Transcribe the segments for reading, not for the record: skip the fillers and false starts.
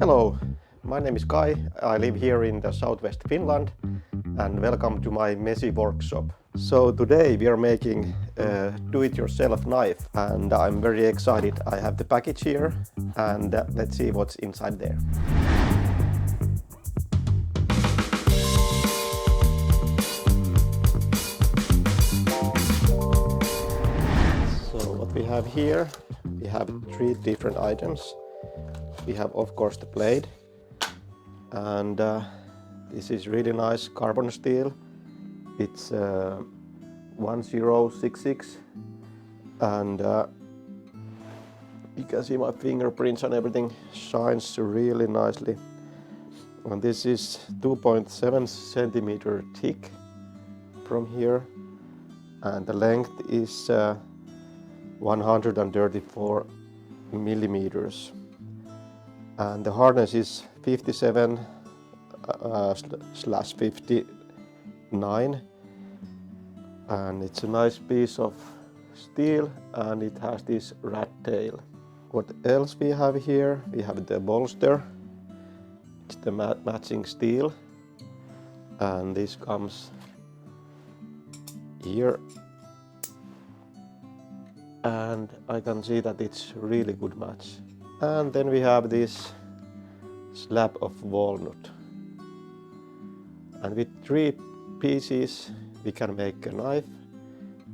Hello, my name is Kai. I live here in the southwest Finland and welcome to my messy workshop. So today we are making a do-it-yourself knife and I'm very excited. I have the package here and let's see what's inside there. So what we have here, we have 3 different items. We have of course the blade, and this is really nice carbon steel. It's 1066 and you can see my fingerprints and everything shines really nicely. And this is 2.7 centimeter thick from here and the length is 134 millimeters. And the hardness is 57/59 and it's a nice piece of steel and it has this rat tail. What else we have here? We have the bolster. It's the matching steel and this comes here and I can see that it's really good match. And then we have this slab of walnut. And with 3 pieces we can make a knife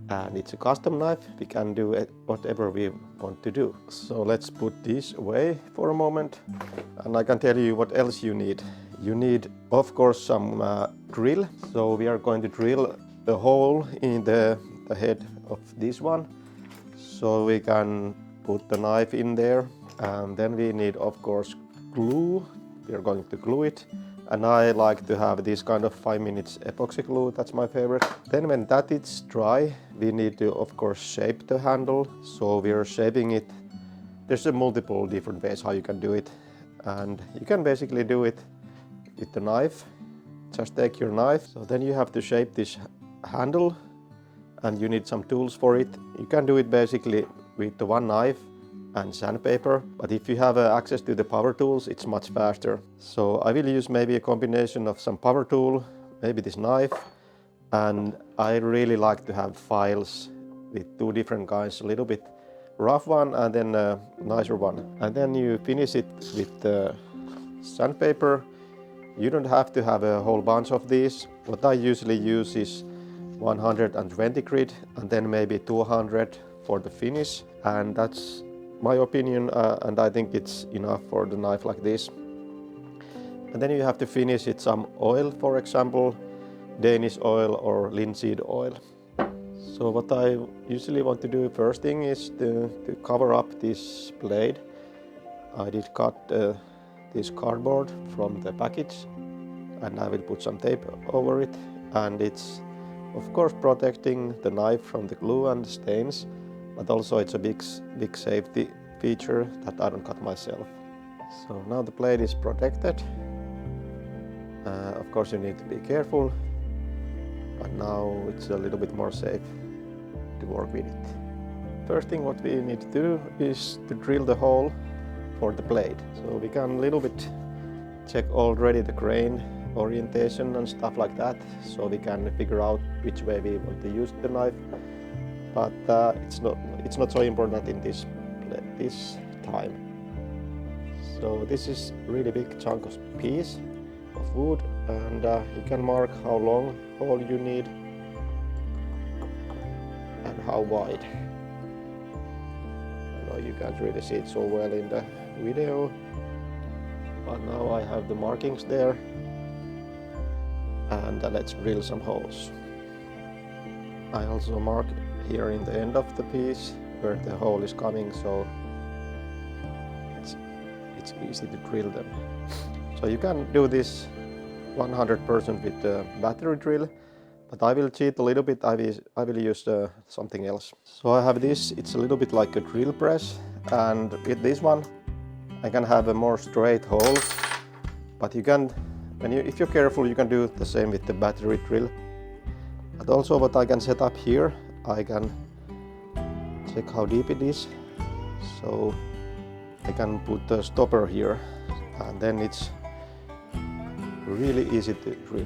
and it's a custom knife. We can do whatever we want to do. So let's put this away for a moment and I can tell you what else you need. You need of course some drill. So we are going to drill a hole in the head of this one so we can put the knife in there. And then we need of course glue. We are going to glue it and I like to have this kind of 5 minutes epoxy glue, that's my favorite. Then when that is dry we need to of course shape the handle, so we are shaping it. There's a multiple different ways how you can do it and you can basically do it with the knife. Just take your knife, so then you have to shape this handle and you need some tools for it. You can do it basically with the one knife and sandpaper, but if you have access to the power tools it's much faster. So I will use maybe a combination of some power tool, maybe this knife, and I really like to have files with 2 different kinds, a little bit rough one and then a nicer one. And then you finish it with the sandpaper. You don't have to have a whole bunch of these. What I usually use is 120 grit and then maybe 200 for the finish, and that's my opinion and I think it's enough for the knife like this. And then you have to finish it some oil, for example Danish oil or linseed oil. So what I usually want to do first thing is to cover up this blade. I did cut this cardboard from the package and I will put some tape over it, and it's of course protecting the knife from the glue and the stains, but also it's a big safety feature that I don't cut myself. So now the blade is protected. Of course you need to be careful, but now it's a little bit more safe to work with it. First thing what we need to do is to drill the hole for the blade. So we can a little bit check already the grain orientation and stuff like that, so we can figure out which way we want to use the knife. But it's not so important in this time. So this is really big chunk of piece of wood and you can mark how long hole you need and how wide. I know you can't really see it so well in the video, but now I have the markings there and let's drill some holes. I also mark here in the end of the piece where the hole is coming, so it's easy to drill them. So you can do this 100% with the battery drill, but I will cheat a little bit. I will use something else. So I have this, it's a little bit like a drill press, and with this one I can have a more straight holes, but you can, if you're careful, you can do the same with the battery drill. But also what I can set up here, I can check how deep it is. So I can put a stopper here and then it's really easy to drill.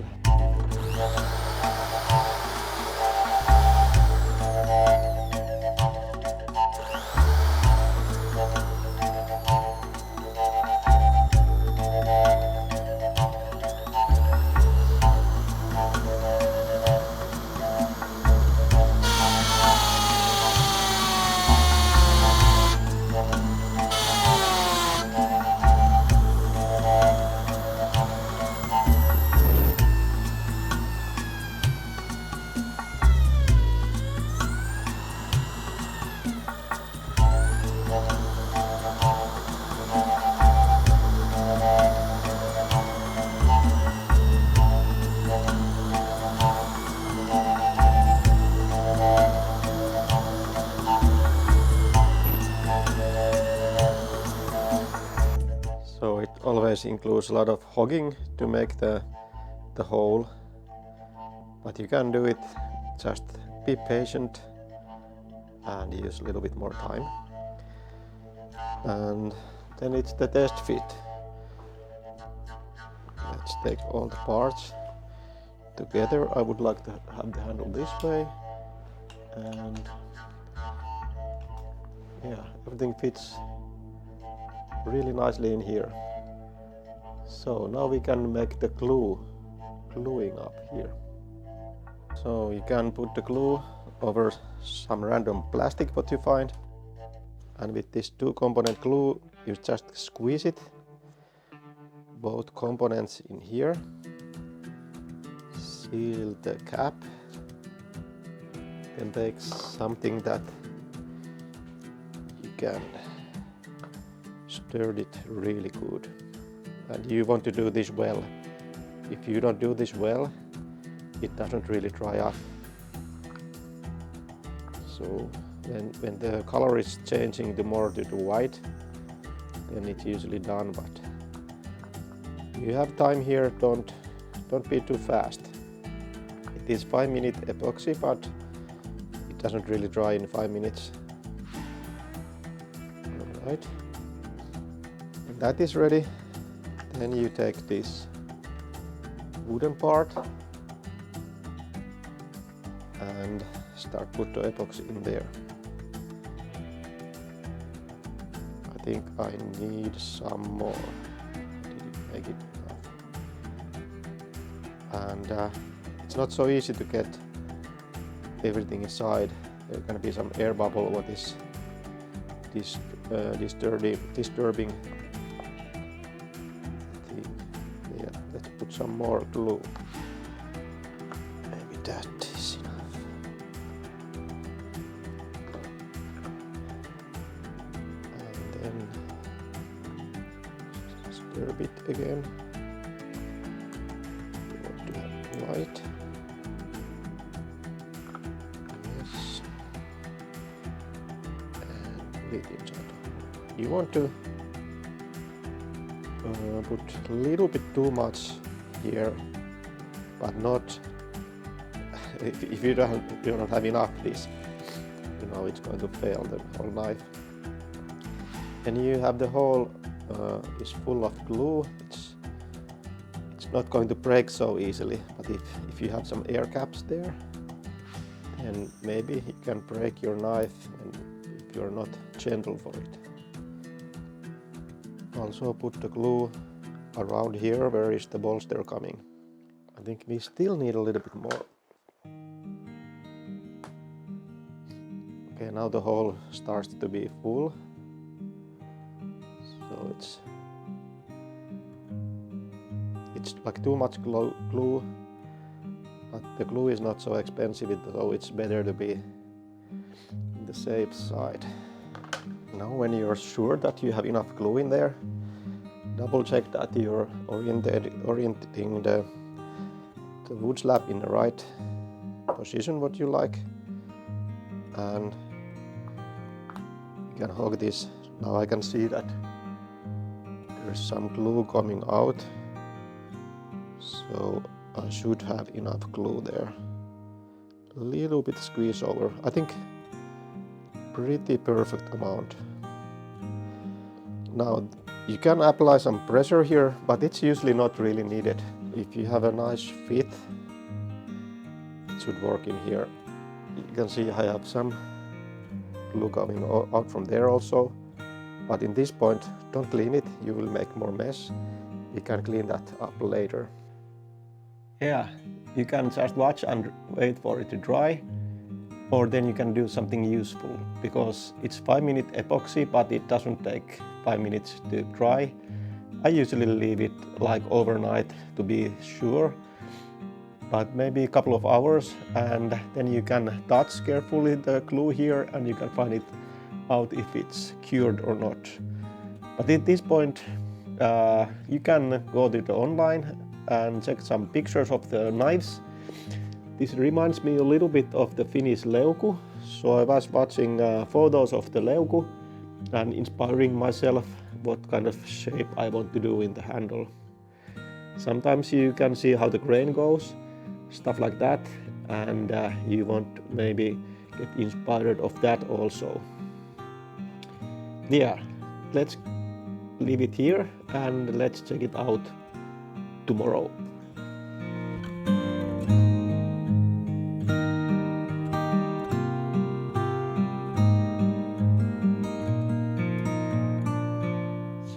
So it always includes a lot of hogging to make the hole, but you can do it, just be patient and use a little bit more time. And then it's the test fit. Let's take all the parts together. I would like to have the handle this way, and yeah, everything fits really nicely in here. So now we can make the gluing up here. So you can put the glue over some random plastic what you find, and with this 2-component glue you just squeeze it, both components in here, seal the cap, then take something that you can stir it really good. And you want to do this well. If you don't do this well, it doesn't really dry up. So when the color is changing the more to the white, then it's usually done. But you have time here, don't be too fast. It is 5-minute epoxy, but it doesn't really dry in 5 minutes. Alright, when that is ready, then you take this wooden part and start put the epoxy in there. I think I need some more. Didn't make it enough. And it's not so easy to get everything inside. There's gonna be some air bubble what is disturbing. Yeah, let's put some more glue. Maybe that is enough. And then stir a bit again. We want to have white. Yes. And bit inside. You want to put a little bit too much here, but not if you don't have enough this, you know it's going to fail the whole knife. And you have the hole is full of glue. It's not going to break so easily, but if you have some air caps there, then maybe you can break your knife and if you're not gentle for it. Also put the glue around here where is the bolster coming. I think we still need a little bit more. Okay, now the hole starts to be full. So it's like too much glue, but the glue is not so expensive, so it's better to be on the safe side. Now when you're sure that you have enough glue in there, double check that you're orienting the wood slab in the right position what you like, and you can hog this. Now I can see that there's some glue coming out, so I should have enough glue there. A little bit squeeze over, I think pretty perfect amount. Now You can apply some pressure here, but it's usually not really needed. If you have a nice fit, it should work in here. You can see I have some glue coming out from there also. But in this point, don't clean it, you will make more mess. We can clean that up later. Yeah, you can just watch and wait for it to dry, or then you can do something useful, because it's 5-minute epoxy, but it doesn't take 5 minutes to dry. I usually leave it like overnight to be sure, but maybe a couple of hours, and then you can touch carefully the glue here and you can find it out if it's cured or not. But at this point you can go to the online and check some pictures of the knives. This reminds me a little bit of the Finnish leuku, so I was watching photos of the leuku and inspiring myself what kind of shape I want to do in the handle. Sometimes you can see how the grain goes, stuff like that, and you want maybe get inspired of that also. Yeah, let's leave it here and let's check it out tomorrow.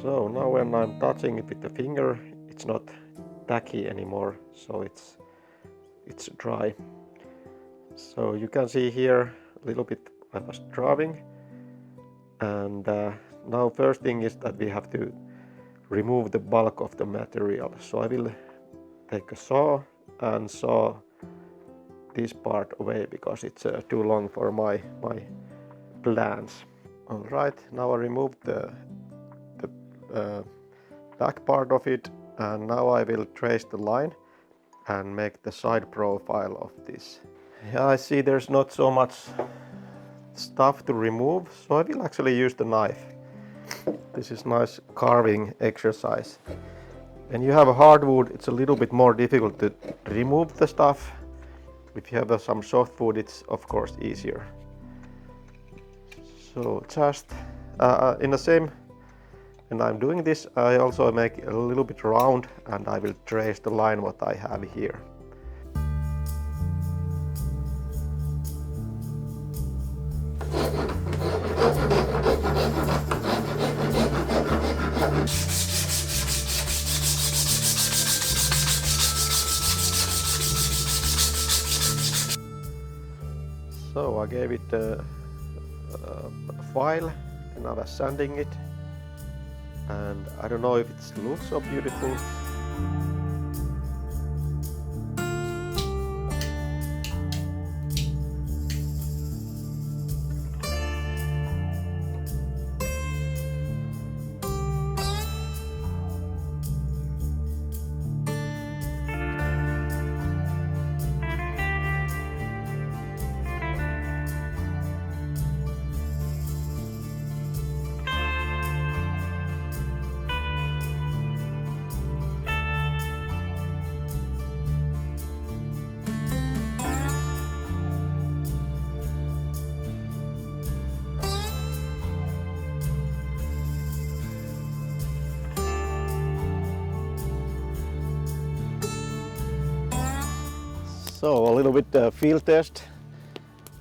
So now when I'm touching it with the finger, it's not tacky anymore, so it's dry. So you can see here a little bit I was drawing, and now first thing is that we have to remove the bulk of the material. So I will take a saw and saw this part away because it's too long for my plans. Alright, now I removed the back part of it, and now I will trace the line and make the side profile of this. Yeah, I see there's not so much stuff to remove, so I will actually use the knife. This is nice carving exercise. When you have a hardwood, it's a little bit more difficult to remove the stuff. If you have some softwood, it's of course easier. So just in the same, when I'm doing this, I also make a little bit round and I will trace the line what I have here. So I gave it a file and I was sanding it, and I don't know if it looks so beautiful. So a little bit feel test.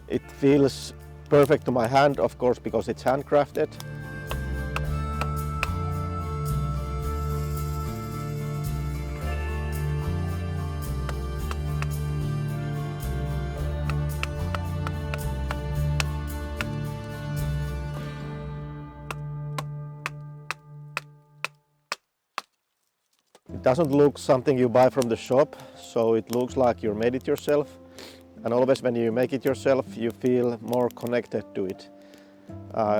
It feels perfect to my hand, of course, because it's handcrafted. It doesn't look something you buy from the shop, so it looks like you made it yourself. And always when you make it yourself, you feel more connected to it.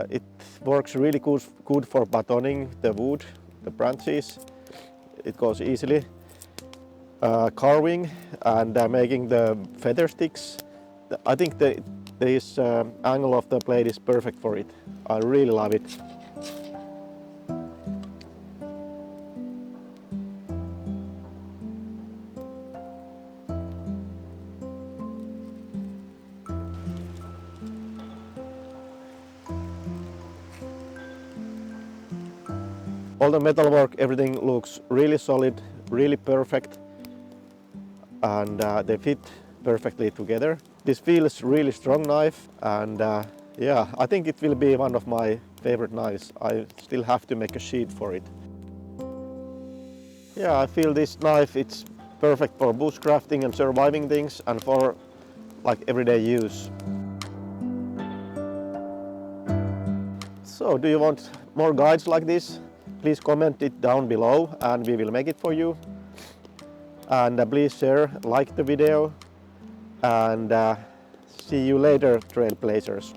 It works really good for batoning the wood, the branches. It goes easily. Carving and making the feather sticks. I think this angle of the blade is perfect for it. I really love it. All the metalwork, everything looks really solid, really perfect, and they fit perfectly together. This feels really strong knife, and yeah, I think it will be one of my favorite knives. I still have to make a sheet for it. Yeah, I feel this knife, it's perfect for bushcrafting and surviving things, and for like everyday use. So do you want more guides like this? Please comment it down below and we will make it for you. And please share, like the video, and see you later, Trailblazers.